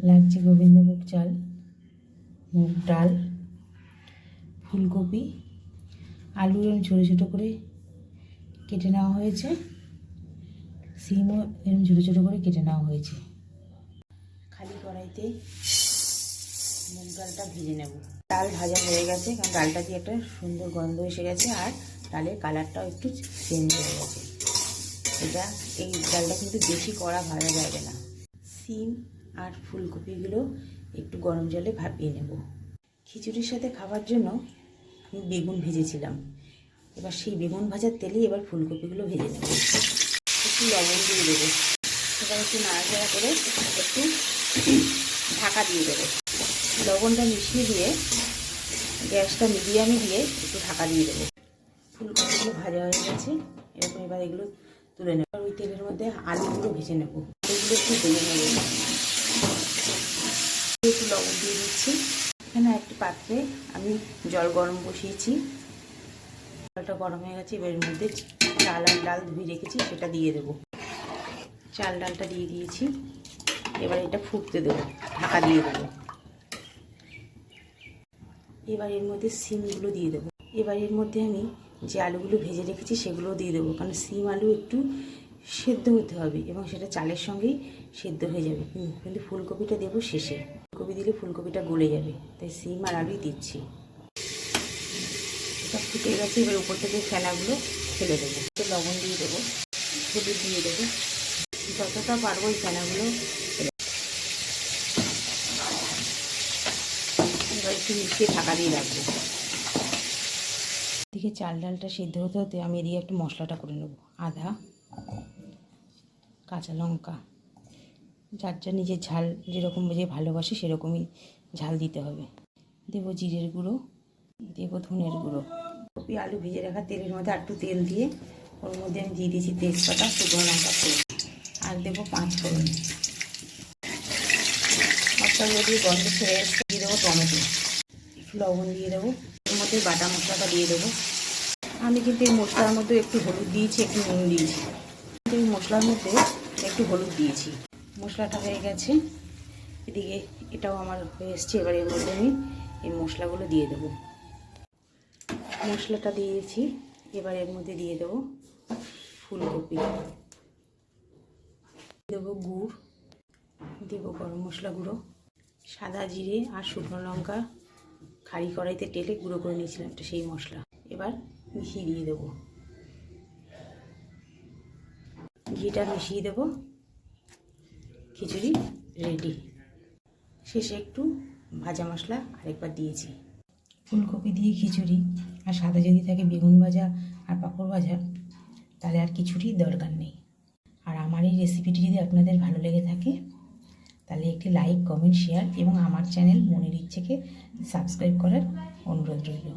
লাগছে গোবিন্দভোগ চাল, মুগ ডাল, ফুলকপি, আলু এরম ছোটো ছোটো করে কেটে নেওয়া হয়েছে, সিমও এরম ছোটো ছোটো করে কেটে নেওয়া হয়েছে। খালি কড়াইতে মুগ ডালটা ভেজে নেব। ডাল ভাজা হয়ে গেছে, কারণ ডালটা দিয়ে একটা সুন্দর গন্ধ এসে গেছে আর ডালের কালারটাও একটু চেঞ্জ হয়ে গেছে। এই ডালটা কিন্তু বেশি কড়া ভাজা যাবে না। সিম আর ফুলকপিগুলো একটু গরম জলে ভাপিয়ে নেব। খিচুড়ির সাথে খাবার জন্য আমি বেগুন ভেজেছিলাম, এবার সেই বেগুন ভাজার তেলেই এবার ফুলকপিগুলো ভেজে নেব। একটু লবণ দিয়ে দেবো, এবার একটু নাড়াচাড়া করে একটু ঢাকা দিয়ে দেবো। লবণটা মিশিয়ে দিয়ে গ্যাসটা মিডিয়ামে দিয়ে একটু ঢাকা দিয়ে দেবো। ফুলকপিগুলো ভাজা হয়ে গেছে, এরকম এবার এগুলো তুলে নেব। ওই তেলের মধ্যে আলুগুলো ভেজে নেব, আলুগুলো একটু ভেজে নেব। একটু লবণ দিয়ে দিচ্ছি। এখানে একটি পাত্রে আমি জল গরম বসিয়েছি, জলটা গরম হয়ে গেছে। এবার এর মধ্যে চাল আর ডাল ধুয়ে রেখেছি সেটা দিয়ে দেবো। চাল ডালটা দিয়ে দিয়েছি, এবার এটা ফুটতে দেবো, ঢাকা দিয়ে দেবো। এবার এর মধ্যে সিমগুলো দিয়ে দেবো। এবার এর মধ্যে আমি যে আলুগুলো ভেজে রেখেছি সেগুলোও দিয়ে দেবো, কারণ সিম আলু একটু সেদ্ধ হতে হবে এবং সেটা চালের সঙ্গেই সেদ্ধ হয়ে যাবে। কিন্তু ফুলকপিটা দেবো শেষে, ফুলকপি দিলে ফুলকপিটা গলে যাবে, তাই সিম আর আলুই দিচ্ছি। এটা ফুটে গেছে, এবার উপর থেকে ফেনাগুলো ফেলে দেবো। লবণ দিয়ে দেবো, হলুদ দিয়ে দেবো, যতটা পারবো এই ফেনাগুলো এবার একটু মিশিয়ে ঢাকা দিয়ে রাখবো। এদিকে চাল ডালটা সিদ্ধ হতে হতে আমি এদিকে একটু মশলাটা করে নেব। আদা, কাঁচা লঙ্কা, যার যা নিজের ঝাল যেরকম যে ভালোবাসে সেরকমই ঝাল দিতে হবে। দেবো জিরের গুঁড়ো, দেবো ধনের গুঁড়ো। কপি আলু ভেজে রাখা তেলের মধ্যে একটু তেল দিয়ে ওর মধ্যে আমি দিয়ে দিয়েছি তেজপাতা, শুকনো লঙ্কা ফোড়ন, আর দেবো 5 ফোড়ন। মশলাগুলো দিয়ে গন্ধ ছেড়ে এসে দিয়ে দেবো টমেটো, একটু লবণ দিয়ে দেবো। এর মধ্যে বাটা মশলাটা দিয়ে দেবো। আমি কিন্তু এই মশলার মধ্যে একটু হলুদ দিয়েছি, একটু নুন দিয়েছি। এই মশলার মধ্যে একটু হলুদ দিয়েছি। মশলাটা হয়ে গেছে, এদিকে এটাও আমার হয়ে এসছে। এবার এর মধ্যে আমি এই মশলাগুলো দিয়ে দেবো। মশলাটা দিয়েছি, এবার এর মধ্যে দিয়ে দেবো ফুলকপি, দেবো গুড়, দেবো গরম মশলা গুঁড়ো, সাদা জিরে আর শুকনো লঙ্কা খাড়ি কড়াইতে টেলে গুঁড়ো করে নিয়েছিলাম একটা সেই মশলা। এবার মিশিয়ে দিয়ে দেবো, ঘিটা মিশিয়ে দেবো। খিচুড়ি রেডি। শেষে একটু ভাজা মশলা আরেকবার দিয়েছি। ফুলকপি দিয়ে খিচুড়ি আর সাদা যদি থাকে বেগুন ভাজা আর পাঁপড় ভাজা, তাহলে আর খিচুড়ির দরকার নেই। আর আমার এই রেসিপিটি যদি আপনাদের ভালো লেগে থাকে তাহলে একটি লাইক, কমেন্ট, শেয়ার এবং আমার চ্যানেল মনের ইচ্ছেকে সাবস্ক্রাইব করার অনুরোধ রইল।